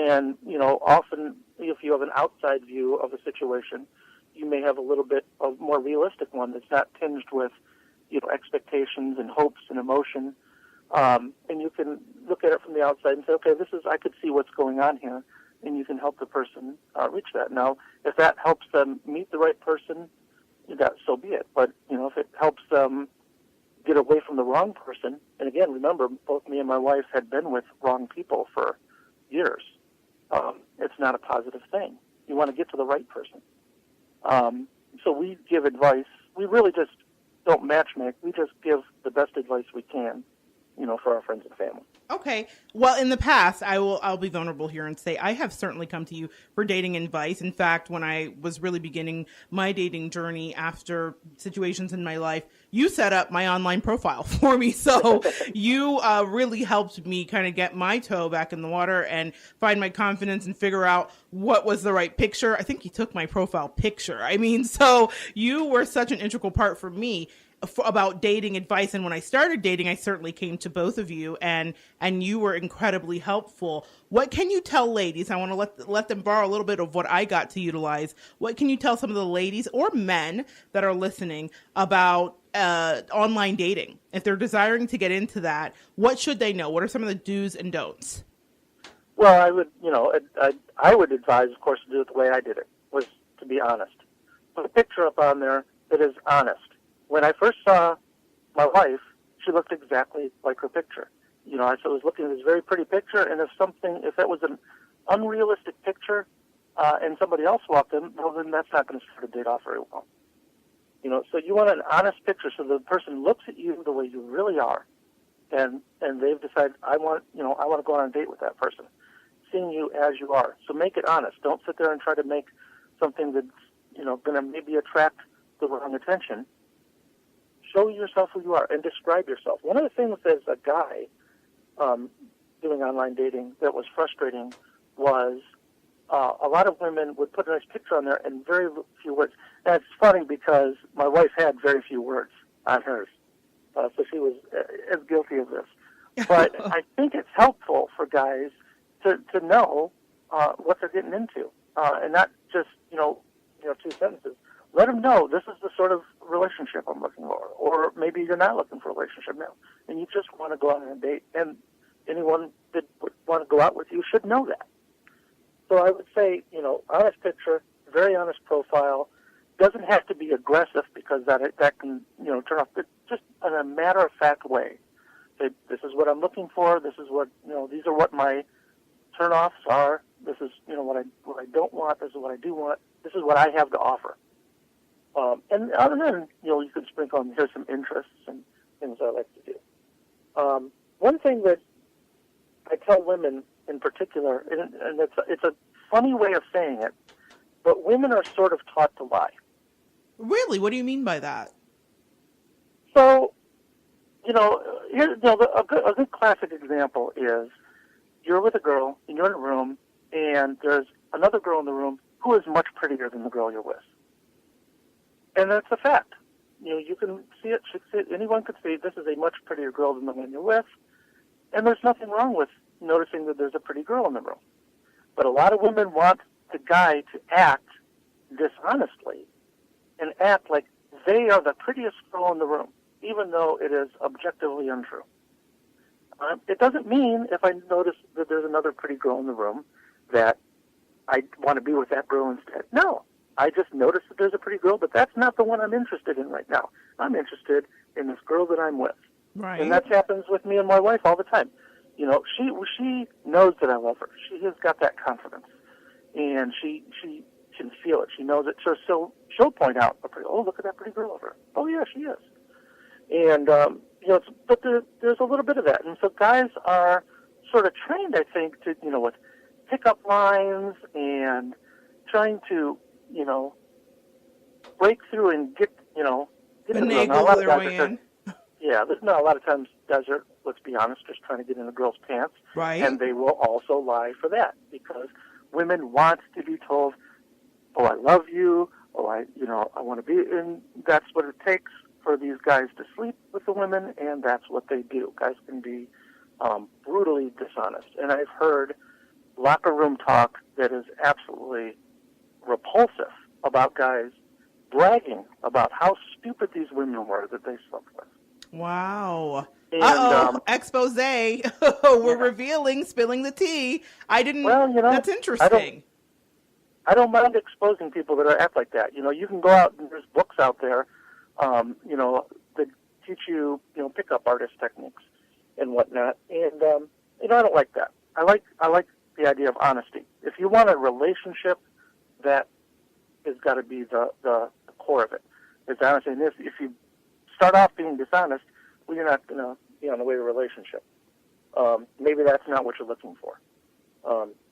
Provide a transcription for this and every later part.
And, often if you have an outside view of a situation, you may have a little bit of more realistic one that's not tinged with, expectations and hopes and emotion. And you can look at it from the outside and say, okay, I could see what's going on here, and you can help the person reach that. Now, if that helps them meet the right person, so be it. But, if it helps them get away from the wrong person, and again, remember, both me and my wife had been with wrong people for years. It's not a positive thing. You want to get to the right person. So we give advice. We really just don't matchmake. We just give the best advice we can, for our friends and family. Okay. Well, in the past, I'll be vulnerable here and say I have certainly come to you for dating advice. In fact, when I was really beginning my dating journey after situations in my life, you set up my online profile for me. So you really helped me kind of get my toe back in the water and find my confidence and figure out what was the right picture. I think you took my profile picture. So you were such an integral part for me about dating advice. And when I started dating, I certainly came to both of you, and you were incredibly helpful. What can you tell ladies? I want to let them borrow a little bit of what I got to utilize. What can you tell some of the ladies or men that are listening about online dating? If they're desiring to get into that, what should they know? What are some of the do's and don'ts? Well, I would advise, of course, to do it the way I did it, was to be honest. Put a picture up on there that is honest. When I first saw my wife, she looked exactly like her picture. I was looking at this very pretty picture, and if that was an unrealistic picture, and somebody else walked in, well, then that's not going to start a date off very well. So you want an honest picture, so the person looks at you the way you really are, and they've decided, I want to go on a date with that person, seeing you as you are. So make it honest. Don't sit there and try to make something that's, going to maybe attract the wrong attention. Show yourself who you are and describe yourself. One of the things as a guy doing online dating that was frustrating was a lot of women would put a nice picture on there and very few words. And it's funny because my wife had very few words on hers, so she was as guilty of this. But I think it's helpful for guys to know what they're getting into, and not just two sentences. Let them know this is the sort of relationship I'm looking for, or maybe you're not looking for a relationship now, and you just want to go on a date, and anyone that would want to go out with you should know that. So I would say, honest picture, very honest profile. Doesn't have to be aggressive because that can, turn off, but just in a matter-of-fact way. Say, this is what I'm looking for, this is what, these are what my turn-offs are, this is, what I don't want, this is what I do want, this is what I have to offer. And other than, you can sprinkle on, here's some interests and things I like to do. One thing that I tell women in particular, and it's a funny way of saying it, but women are sort of taught to lie. Really? What do you mean by that? So, a good classic example is you're with a girl, and you're in a room, and there's another girl in the room who is much prettier than the girl you're with. And that's a fact. You can see it, anyone could see this is a much prettier girl than the one you're with, and there's nothing wrong with noticing that there's a pretty girl in the room. But a lot of women want the guy to act dishonestly and act like they are the prettiest girl in the room, even though it is objectively untrue. It doesn't mean if I notice that there's another pretty girl in the room that I want to be with that girl instead. No. I just noticed that there's a pretty girl, but that's not the one I'm interested in right now. I'm interested in this girl that I'm with. Right. And that happens with me and my wife all the time. She knows that I love her. She has got that confidence. And she can feel it. She knows it. So she'll point out, look at that pretty girl over. Oh, yeah, she is. And, but there's a little bit of that. And so guys are sort of trained, I think, to, with pickup lines and trying to, break through and get finagle their way in. Yeah, a lot of times guys are, let's be honest, just trying to get in a girl's pants. Right. And they will also lie for that because women want to be told, oh, I love you, I want to be, and that's what it takes for these guys to sleep with the women, and that's what they do. Guys can be brutally dishonest. And I've heard locker room talk that is absolutely repulsive about guys bragging about how stupid these women were that they slept with. Wow. And, expose. We're revealing, spilling the tea. I didn't. Well, that's interesting. I don't mind exposing people that act like that. You can go out and there's books out there, that teach you, pickup artist techniques and whatnot. And, I don't like that. I like the idea of honesty. If you want a relationship, that has got to be the core of it. It's honesty. And if you start off being dishonest, well, you're not going to be on the way to a relationship. Maybe that's not what you're looking for.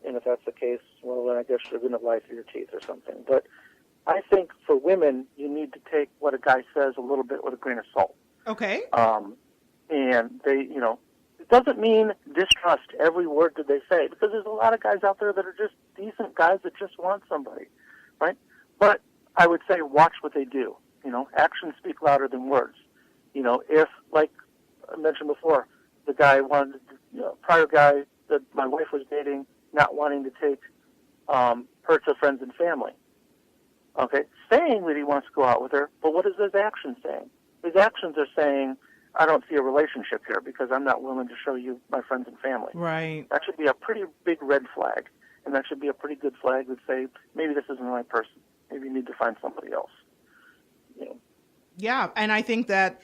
And if that's the case, well, then I guess you're going to lie through your teeth or something. But I think for women, you need to take what a guy says a little bit with a grain of salt. Okay. And they, it doesn't mean distrust every word that they say, because there's a lot of guys out there that are just decent guys that just want somebody, right? But I would say watch what they do. Actions speak louder than words. If, like I mentioned before, the guy wanted, prior guy that my wife was dating, not wanting to take her to friends and family. Okay, saying that he wants to go out with her, but what is his actions saying? His actions are saying, I don't see a relationship here because I'm not willing to show you my friends and family. Right. That should be a pretty big red flag, and that should be a pretty good flag that say, maybe this isn't the right person. Maybe you need to find somebody else. Yeah, and I think that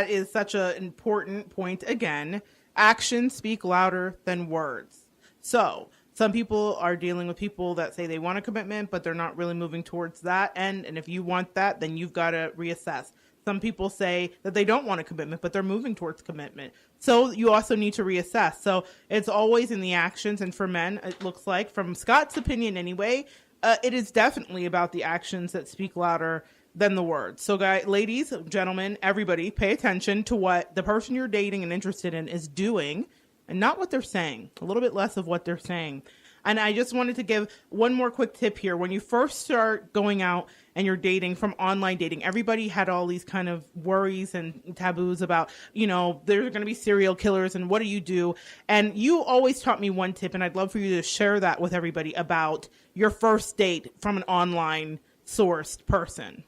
is such an important point. Again, actions speak louder than words. So some people are dealing with people that say they want a commitment, but they're not really moving towards that end. And if you want that, then you've got to reassess. Some people say that they don't want a commitment, but they're moving towards commitment. So you also need to reassess. So it's always in the actions. And for men, it looks like, from Scott's opinion anyway, it is definitely about the actions that speak louder than the words. So guys, ladies, gentlemen, everybody, pay attention to what the person you're dating and interested in is doing and not what they're saying. A little bit less of what they're saying. And I just wanted to give one more quick tip here. When you first start going out and you're dating from online dating, everybody had all these kind of worries and taboos about, there's going to be serial killers and what do you do? And you always taught me one tip, and I'd love for you to share that with everybody about your first date from an online sourced person.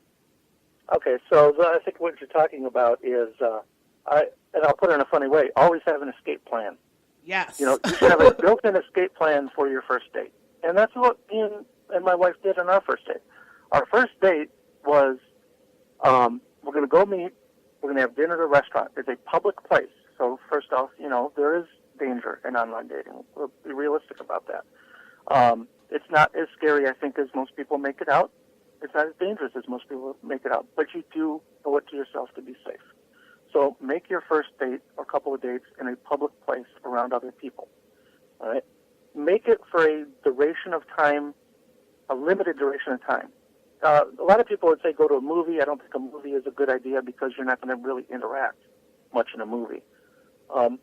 Okay, so I think what you're talking about is, and I'll put it in a funny way, always have an escape plan. Yes. You should have a built-in escape plan for your first date. And that's what me and my wife did on our first date. Our first date was, we're going to go meet, we're going to have dinner at a restaurant. It's a public place. So first off, there is danger in online dating. We'll be realistic about that. It's not as scary, I think, as most people make it out. It's not as dangerous as most people make it out. But you do owe it to yourself to be safe. So make your first date or couple of dates in a public place around other people. All right? Make it for a duration of time, a limited duration of time. A lot of people would say go to a movie. I don't think a movie is a good idea because you're not going to really interact much in a movie.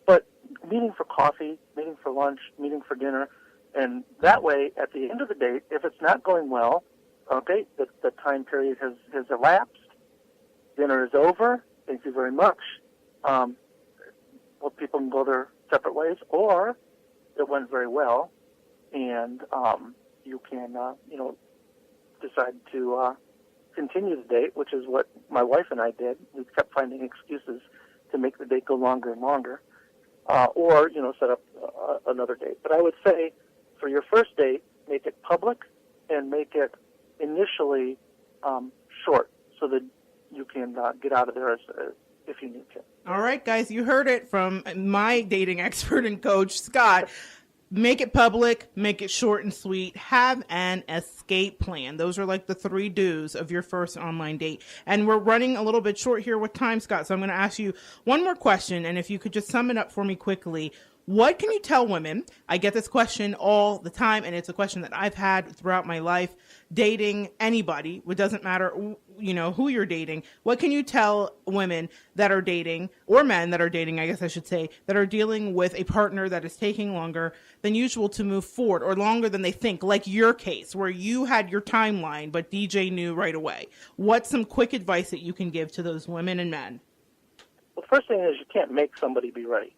But meeting for coffee, meeting for lunch, meeting for dinner, and that way, at the end of the date, if it's not going well, okay, the time period has elapsed, dinner is over, thank you very much. Well, people can go their separate ways, or it went very well, and you can, decide to continue the date, which is what my wife and I did. We kept finding excuses to make the date go longer and longer, or set up another date. But I would say, for your first date, make it public and make it initially short, so that you can get out of there if you need to. All right, guys, you heard it from my dating expert and coach, Scott. Make it public, make it short and sweet, have an escape plan. Those are like the 3 do's of your first online date. And we're running a little bit short here with time, Scott, so I'm going to ask you one more question, and if you could just sum it up for me quickly. What can you tell women? I get this question all the time, and it's a question that I've had throughout my life, dating anybody. It doesn't matter, who you're dating. What can you tell women that are dating, or men that are dating, I guess I should say, that are dealing with a partner that is taking longer than usual to move forward, or longer than they think, like your case, where you had your timeline, but DJ knew right away? What's some quick advice that you can give to those women and men? Well, the first thing is you can't make somebody be ready.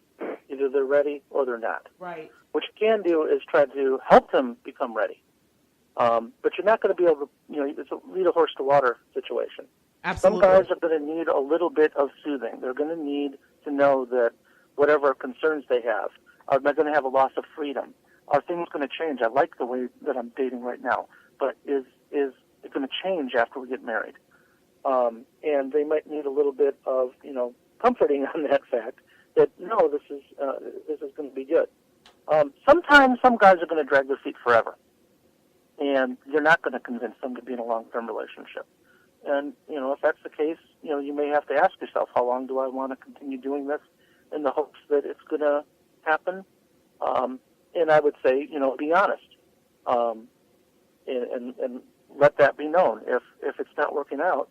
Either they're ready or they're not. Right. What you can do is try to help them become ready. But you're not going to be able to, it's a lead a horse to water situation. Absolutely. Some guys are going to need a little bit of soothing. They're going to need to know that whatever concerns they have, are they going to have a loss of freedom? Are things going to change? I like the way that I'm dating right now, but is it going to change after we get married? And they might need a little bit of, comforting on that fact that, no, this is going to be good. Sometimes some guys are going to drag their feet forever, and you're not going to convince them to be in a long-term relationship. And, if that's the case, you may have to ask yourself, how long do I want to continue doing this in the hopes that it's going to happen? And I would say, be honest, and let that be known. If it's not working out,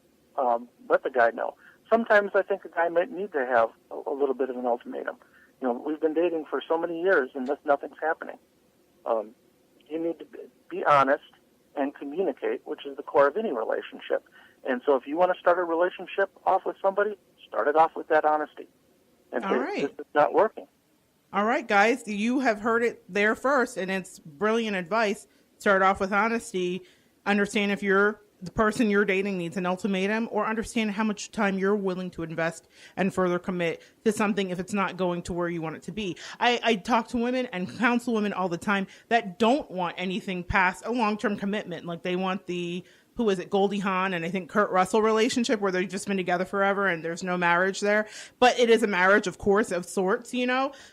let the guy know. Sometimes I think a guy might need to have a little bit of an ultimatum. We've been dating for so many years and nothing's happening. You need to be honest and communicate, which is the core of any relationship. And so if you want to start a relationship off with somebody, start it off with that honesty. And say, this is not working. All right, guys, you have heard it there first, and it's brilliant advice. Start off with honesty. Understand if the person you're dating needs an ultimatum, or understand how much time you're willing to invest and further commit to something if it's not going to where you want it to be. I talk to women and counsel women all the time that don't want anything past a long-term commitment. Like they want who is it, Goldie Hawn and I think Kurt Russell relationship where they've just been together forever and there's no marriage there. But it is a marriage, of course, of sorts,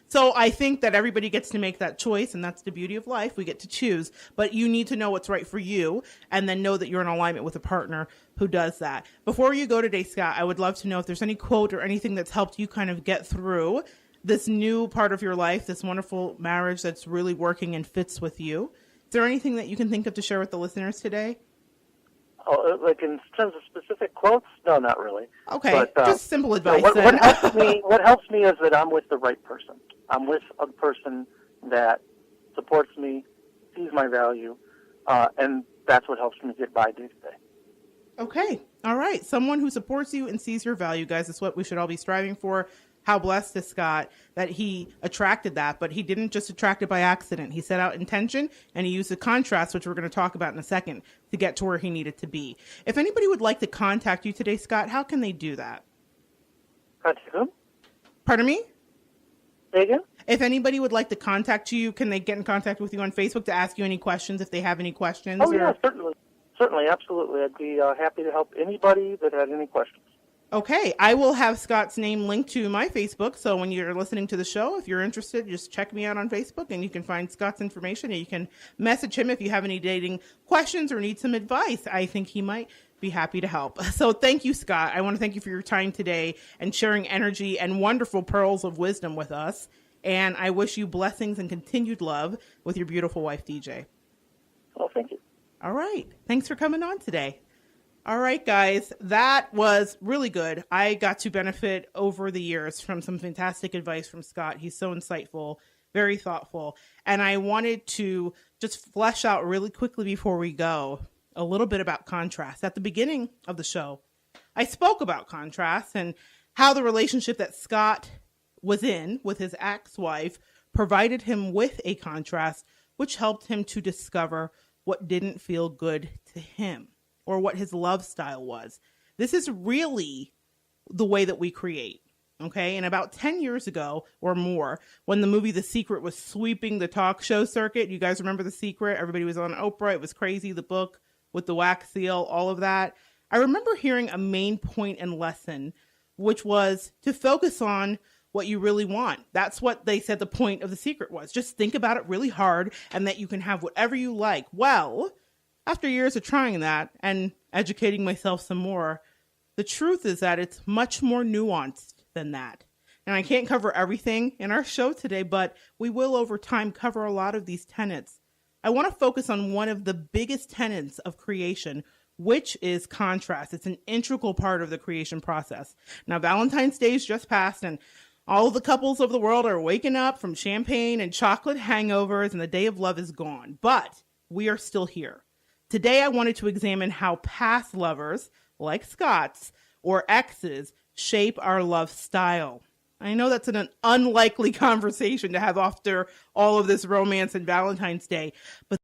So I think that everybody gets to make that choice, and that's the beauty of life. We get to choose. But you need to know what's right for you and then know that you're in alignment with a partner who does that. Before you go today, Scott, I would love to know if there's any quote or anything that's helped you kind of get through this new part of your life, this wonderful marriage that's really working and fits with you. Is there anything that you can think of to share with the listeners today? Oh, like in terms of specific quotes? No, not really. Okay, but, just simple advice. What helps me is that I'm with the right person. I'm with a person that supports me, sees my value, and that's what helps me get by day to day. Okay, all right. Someone who supports you and sees your value, guys, is what we should all be striving for. How blessed is Scott that he attracted that, but he didn't just attract it by accident. He set out intention, and he used the contrast, which we're going to talk about in a second, to get to where he needed to be. If anybody would like to contact you today, Scott, how can they do that? Contact whom? Pardon me? Say again? If anybody would like to contact you, can they get in contact with you on Facebook to ask you any questions if they have any questions? Oh, yeah, certainly. Certainly, absolutely. I'd be happy to help anybody that had any questions. Okay, I will have Scott's name linked to my Facebook, so when you're listening to the show, if you're interested, just check me out on Facebook, and you can find Scott's information, and you can message him if you have any dating questions or need some advice. I think he might be happy to help. So thank you, Scott. I want to thank you for your time today and sharing energy and wonderful pearls of wisdom with us, and I wish you blessings and continued love with your beautiful wife, DJ. Oh, thank you. All right, thanks for coming on today. All right, guys, that was really good. I got to benefit over the years from some fantastic advice from Scott. He's so insightful, very thoughtful. And I wanted to just flesh out really quickly before we go a little bit about contrast. At the beginning of the show, I spoke about contrast and how the relationship that Scott was in with his ex-wife provided him with a contrast, which helped him to discover what didn't feel good to him, or what his love style was. This is really the way that we create, okay? And about 10 years ago or more, when the movie The Secret was sweeping the talk show circuit, you guys remember The Secret? Everybody was on Oprah. It was crazy, the book with the wax seal, all of that. I remember hearing a main point and lesson, which was to focus on what you really want. That's what they said the point of The Secret was. Just think about it really hard and that you can have whatever you like. Well, after years of trying that and educating myself some more, the truth is that it's much more nuanced than that. And I can't cover everything in our show today, but we will over time cover a lot of these tenets. I want to focus on one of the biggest tenets of creation, which is contrast. It's an integral part of the creation process. Now, Valentine's Day is just passed, and all the couples of the world are waking up from champagne and chocolate hangovers, and the day of love is gone. But we are still here. Today, I wanted to examine how past lovers, like Scott's, or exes, shape our love style. I know that's an unlikely conversation to have after all of this romance and Valentine's Day, but